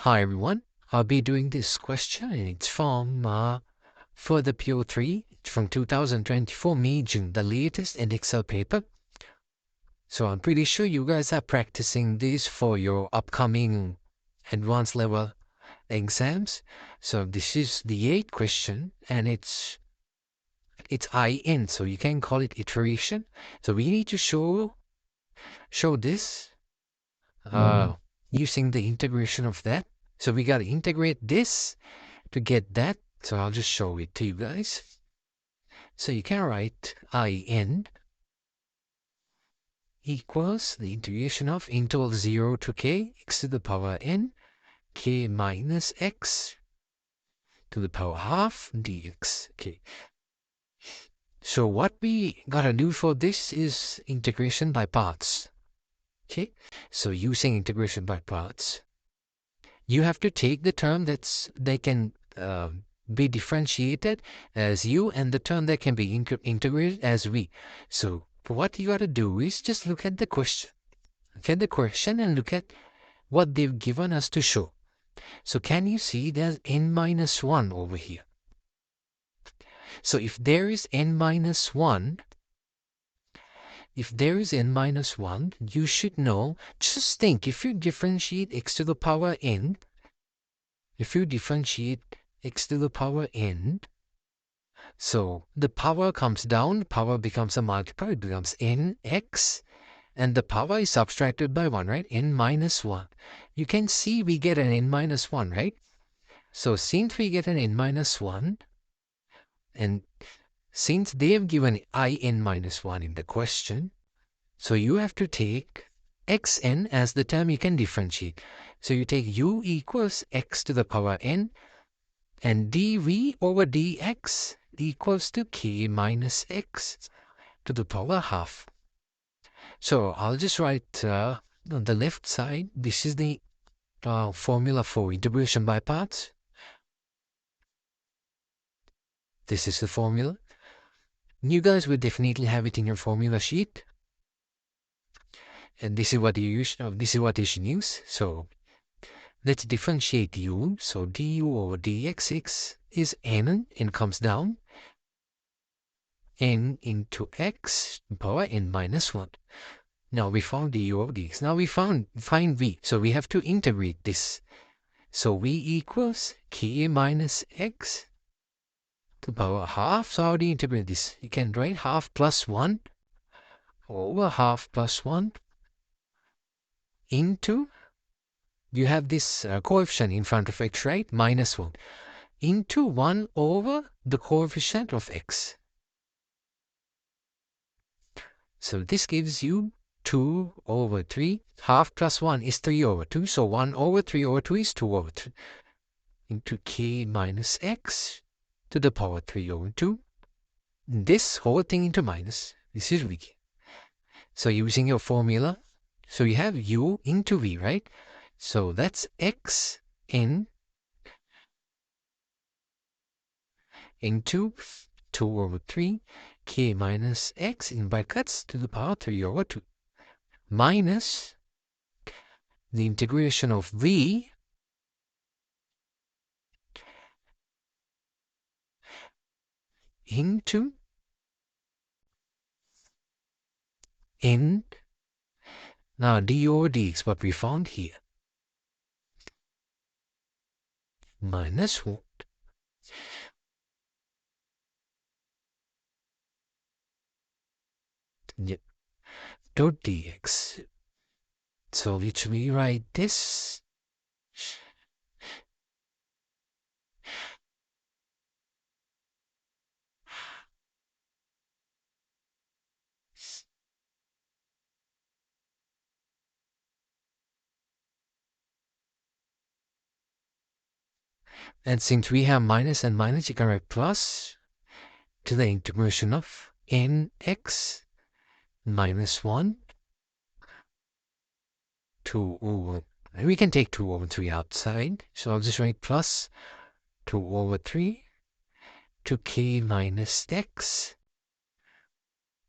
Hi everyone, I'll be doing this question and it's from Further PO3 from 2024 May June, the latest Edexcel paper. So I'm pretty sure you guys are practicing this for your upcoming advanced level exams. So this is the 8th question and it's IN, so you can call it iteration. So we need to show this using the integration of that. So we got to integrate this to get that. So I'll just show it to you guys. So you can write IN equals the integration of interval 0 to k, x to the power n, k minus x to the power half dx. Okay. So what we gotta do for this is integration by parts. Okay. So using integration by parts, you have to take the term they can be differentiated as u and the term that can be integrated as v. So what you got to do is just look at the question. Look at the question and look at what they've given us to show. So can you see there's n minus 1 over here? So if there is n minus 1, you should know, just think, if you differentiate x to the power n, so the power comes down, power becomes a multiplier, it becomes nx, and the power is subtracted by 1, right? N minus 1. You can see we get an n minus 1, right? So since we get an n minus 1, and since they have given in minus 1 in the question, so you have to take xn as the term you can differentiate. So you take u equals x to the power n, and dv over dx equals to k minus x to the power half. So I'll just write on the left side, this is the formula for integration by parts. This is the formula. You guys will definitely have it in your formula sheet. And this is what you use. This is what you should use. So let's differentiate u. So du over dx is n comes down. N into x power n minus 1. Now we found du over dx. Now we find v. So we have to integrate this. So v equals k minus x to the power half. So how do you integrate this? You can write half plus 1 over half plus 1 into, you have this coefficient in front of x, right? Minus 1 into 1 over the coefficient of x. So this gives you 2 over 3. Half plus 1 is 3 over 2. So 1 over 3 over 2 is 2 over 3 into k minus x to the power 3 over 2. This whole thing into minus. This is v. So using your formula, so you have u into v, right? So that's x n into 2 over 3 k minus x in brackets to the power 3 over 2 minus the integration of v into n. Now d over dx, what we found here, minus what? Yep. Dot dx. So let me write this. And since we have minus and minus, you can write plus to the integration of nx minus 1 2 over, we can take 2 over 3 outside. So I'll just write plus 2 over 3 to k minus x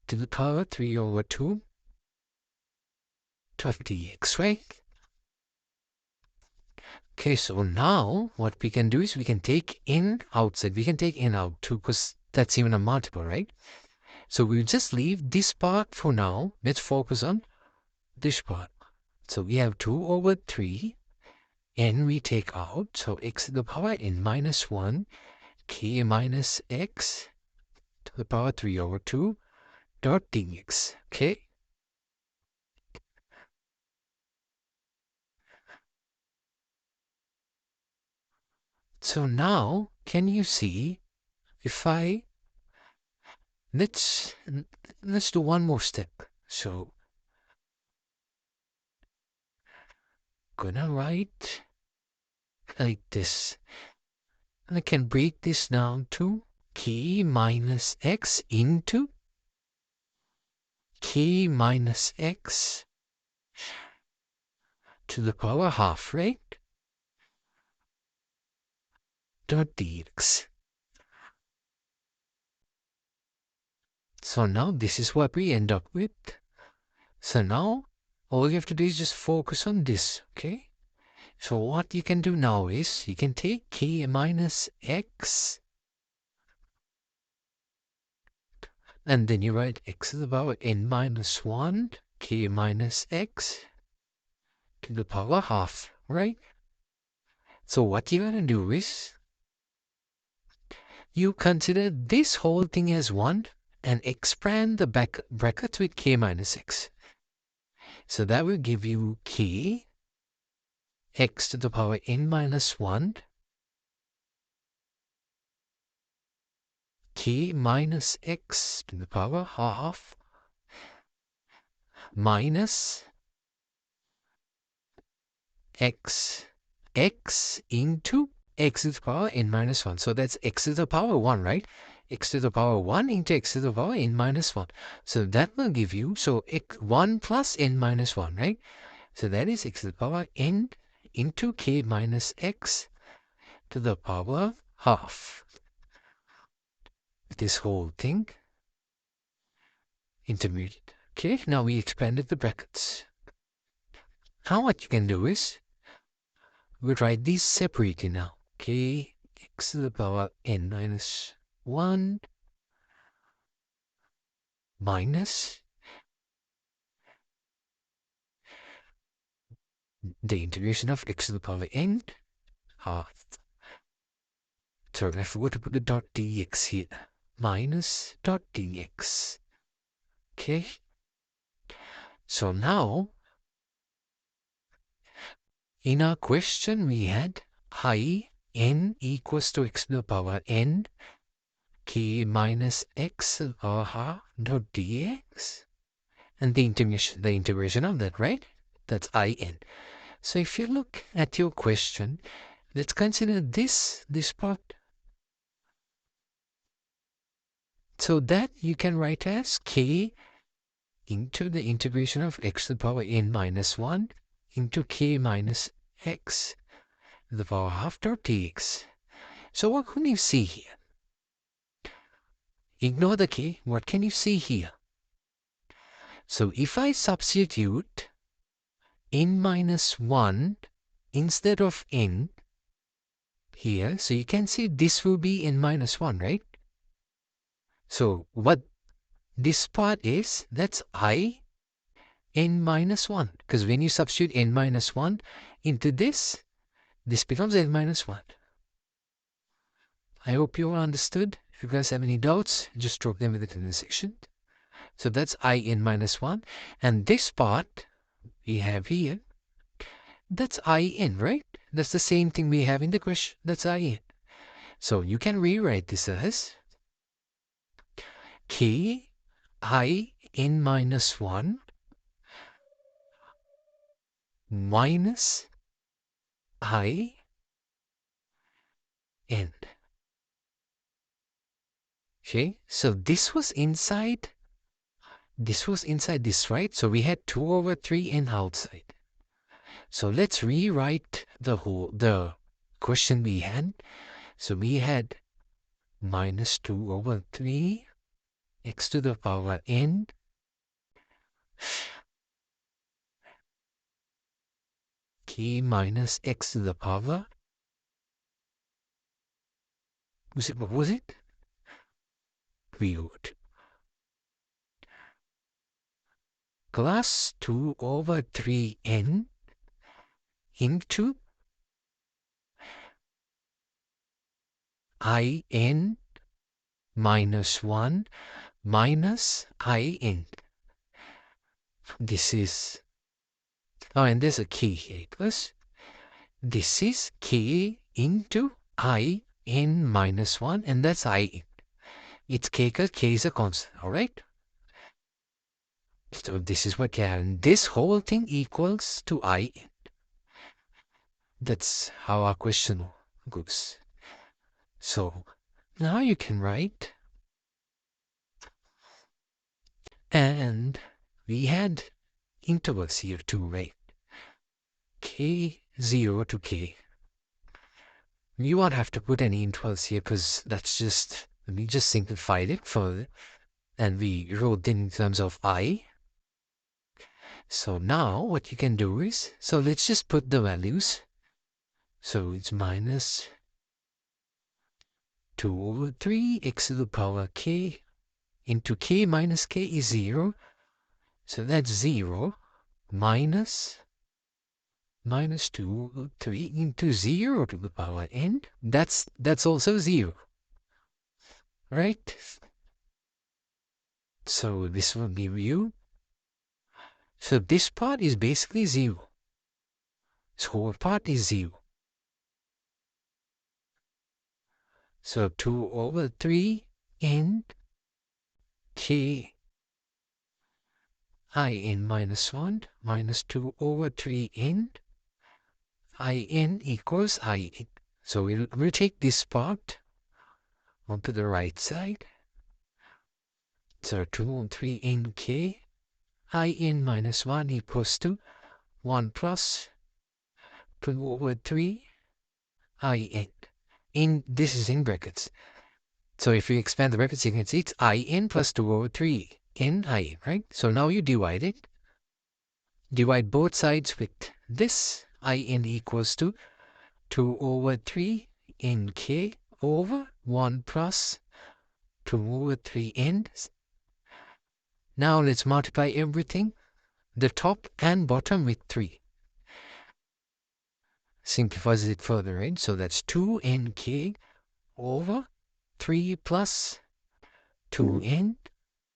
to the power 3 over 2 of dx, right? Okay, so now what we can do is we can take in outside. We can take in out too, because that's even a multiple, right? So we'll just leave this part for now. Let's focus on this part. So we have 2 over 3, n we take out. So x to the power n minus 1, k minus x to the power 3 over 2 dot dx. Okay. So now, can you see if let's do one more step. So gonna write like this. And I can break this down to k minus x into k minus x to the power half, right? Dot dx. So now this is what we end up with. So now all you have to do is just focus on this, okay? So what you can do now is you can take k minus x and then you write x to the power n minus 1 k minus x to the power half, right? So what you're going to do is you consider this whole thing as 1 and expand the brackets with k minus x. So that will give you k x to the power n minus 1 k minus x to the power half minus x into x to the power n minus 1. So that's x to the power 1, right? X to the power 1 into x to the power n minus 1. So that will give you, so 1 plus n minus 1, right? So that is x to the power n into k minus x to the power half. This whole thing intermediate. Okay, now we expanded the brackets. Now what you can do is we write these separately now. K x to the power n minus 1 minus the integration of x to the power n half. Sorry, I forgot to put the dot dx here. Minus dot dx. Okay. So now, in our question, we had I n equals to x to the power n k minus x to the power half dot dx. And the integration of that, right? That's in. So if you look at your question, let's consider this part. So that you can write as k into the integration of x to the power n minus 1 into k minus x to the power half dot dx. So what can you see here? Ignore the k. What can you see here? So if I substitute n minus 1 instead of n here, so you can see this will be n minus 1, right? So what this part is, that's n minus 1. Because when you substitute n minus 1 into this becomes n minus 1. I hope you all understood. If you guys have any doubts, just drop them in the comment section. So that's n minus 1. And this part we have here, that's in, right? That's the same thing we have in the question. That's in. So you can rewrite this as k n minus 1 minus n. Okay, so this was inside this, right? So we had 2 over 3 n outside. So let's rewrite the question we had. So we had minus 2 over 3 x to the power n . k minus x to the power. What was it? 3/2 plus 2/3n into in minus 1 minus in. This is, oh, and there's a k here, plus this is k into in minus 1, and that's in. It's k because k is a constant, all right? So this is what and this whole thing equals to in. That's how our question goes. So now you can write, and we had intervals here too, right? k0 to k. You won't have to put any intervals here because that's just, we just simplified it further and we wrote in terms of I. So now what you can do is, so let's just put the values. So it's minus 2/3 x to the power k into k minus k is 0. So that's 0 minus 2/3 into 0 to the power n. That's also 0. Right? So this will give you, so this part is basically 0. This whole part is 0. So 2/3 n k in minus 1 minus 2/3 n in equals in. So we'll take this part onto the right side. So 2/3 n k in minus 1 equals to 1 plus 2/3 in. This is in brackets. So if you expand the brackets, you can see it's in plus 2/3 in, right? So now you divide it. Divide both sides with this. In equals to 2/3 in k over 1 plus 2/3 n. Now let's multiply everything, the top and bottom, with 3. Simplifies it further, right? So that's 2nk over 3 plus 2n.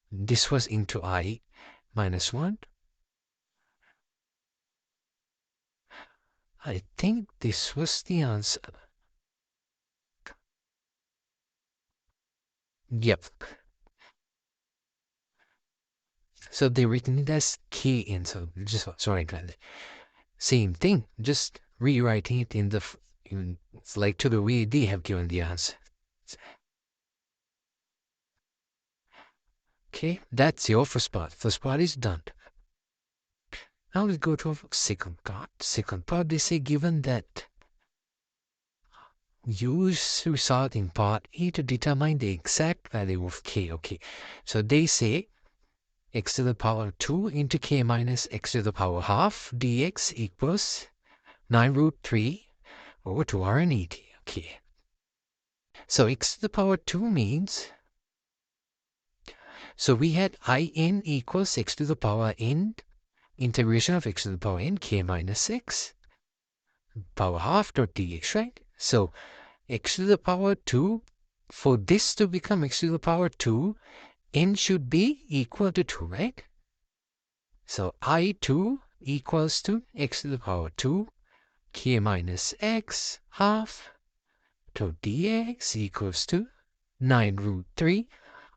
This was into I minus 1. I think this was the answer. Yep. So they written it as k in. So just, sorry, glad. Same thing, just rewriting it in the, it's like to the way they have given the answer. Okay, that's your first part. First part is done. Now let's go to our second part. Second part, they say given that use result in part A to determine the exact value of k. Okay, so they say x to the power 2 into k minus x to the power half dx equals 9√3 over 2r and et. Okay, so x to the power 2 means, so we had in equals x to the power n integration of x to the power n k minus x power half dot dx, right? So x to the power 2, for this to become x to the power 2, n should be equal to 2, right? So I2 equals to x to the power 2 k minus x half to dx equals to 9√3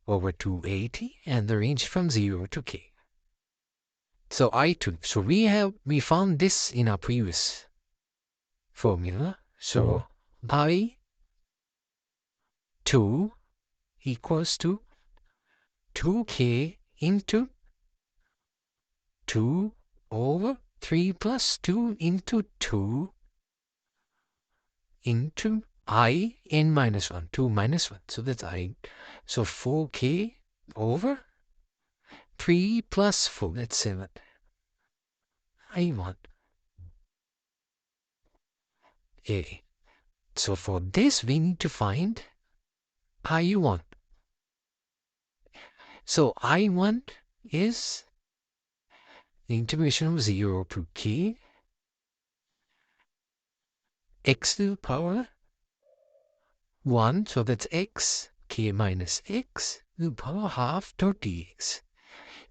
over 280, and the range from 0 to k. So I2, so we found this in our previous formula. So I2 equals to 2k into 2 over 3 plus 2 into 2 into in minus 1, 2 minus 1. So that's I. So 4k over 3 plus 4, that's 7. I want A. So for this, we need to find I1. So I1 is the integration of 0 to k x to the power 1. So that's x, k minus x to the power half dot dx.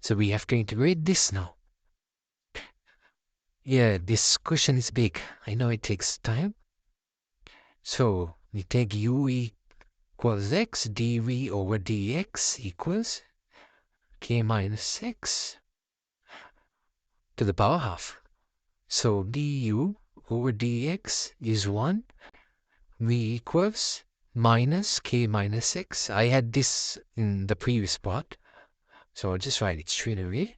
So we have to integrate this now. Yeah, this question is big. I know it takes time. So we take u equals x, dv over dx equals k minus x to the power half. So du over dx is 1. V equals minus k minus x. I had this in the previous part, so I'll just write it straight away.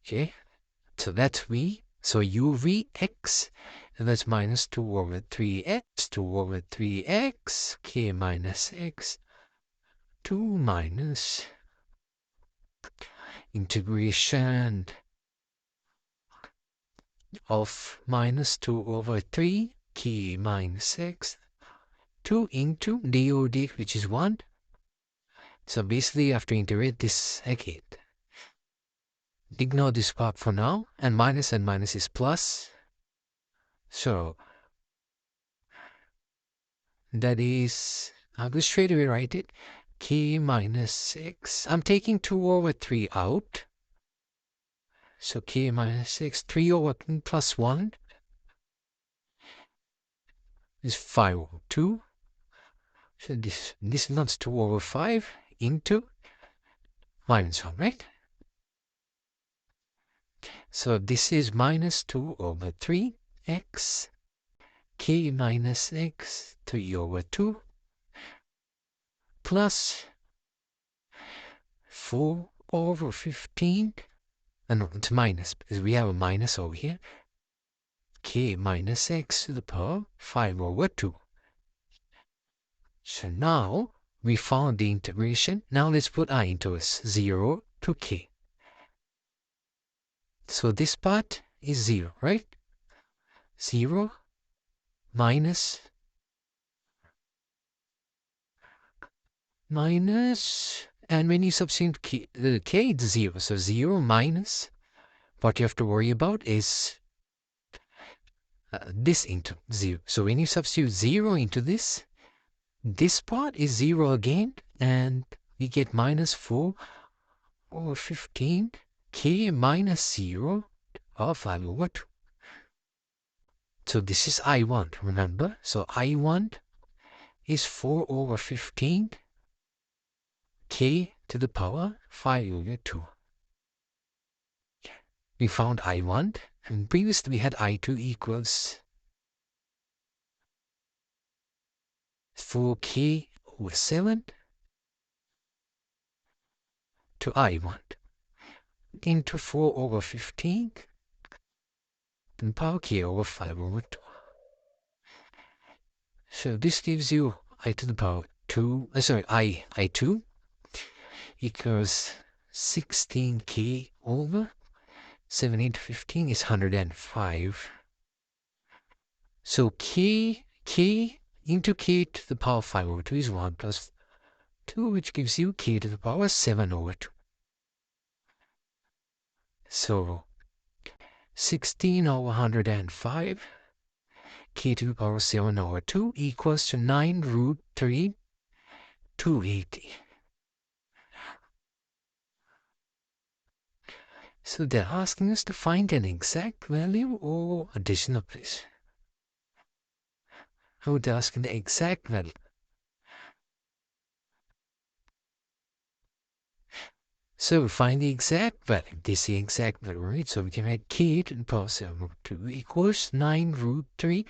Okay, so that's v. So uvx, and that's minus 2 over 3x, 2 over 3x, k minus x, 2 minus integration of minus 2 over 3, k minus x, 2 into du dx, which is 1. So basically, you have to integrate this again. Ignore this part for now, and minus is plus. So that is, I will straight away write it, k minus x. I'm taking 2 over 3 out. So k minus x, 3 over plus 1 is 5 over 2. So this is not 2 over 5 into minus 1, right? So this is minus 2 over 3x, k minus x, 3 over 2, plus 4 over 15, and no, it's minus, because we have a minus over here, k minus x to the power 5 over 2. So now we found the integration. Now let's put I into us, 0 to k. So this part is 0, right? 0 minus and when you substitute k, it's 0. So 0 minus, what you have to worry about is this into 0. So when you substitute 0 into this part is 0 again, and we get minus 4 over 15, k minus 0, or 5 over 2. So this is I1, remember? So I1 is 4 over 15, k to the power 5 over 2. We found I1, and previously we had I2 equals 4k over 7 to I1 into 4 over 15 and power k over 5 over 2. So this gives you I to the power 2, I2 equals 16k over 7 into 15 is 105. So k into k to the power 5 over 2 is 1 plus 2, which gives you k to the power 7 over 2. So 16 over 105, k to the power 7 over 2 equals to 9 root 3, 280. So they're asking us to find an exact value or a decimal place. Oh, they're asking the exact value. So find the exact value. This is the exact value, right? So we can write k to the power 7 over 2 equals 9 root 3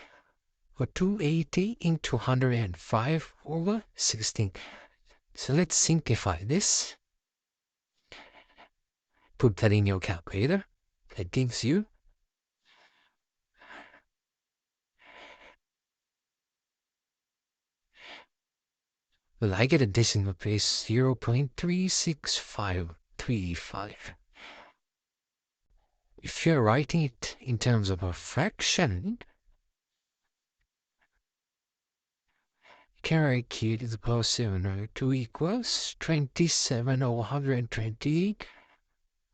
or 280 into 105 over 16. So let's simplify this. Put that in your calculator. That gives you well, I get a decimal place 0.36535. if you're writing it in terms of a fraction, you can write q to the power 7 over 2 equals 27 over 128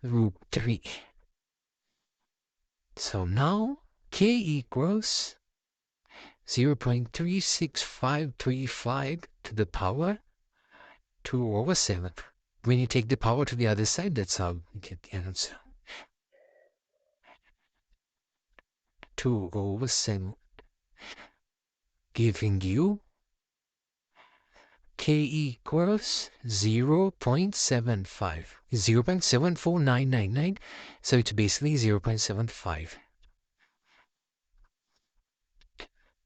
root 3. So now k equals 0.36535 to the power 2 over 7. When you take the power to the other side, that's how you get the answer. 2 over 7, giving you k equals 0.75, 0.74999, so it's basically 0.75.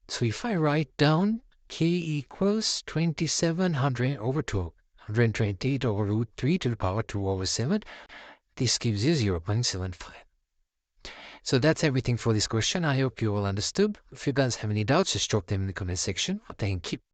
So if I write down k equals 2700 over 2, 128 over root 3 to the power 2 over 7, this gives you 0.75. So that's everything for this question. I hope you all understood. If you guys have any doubts, just drop them in the comment section. Thank you.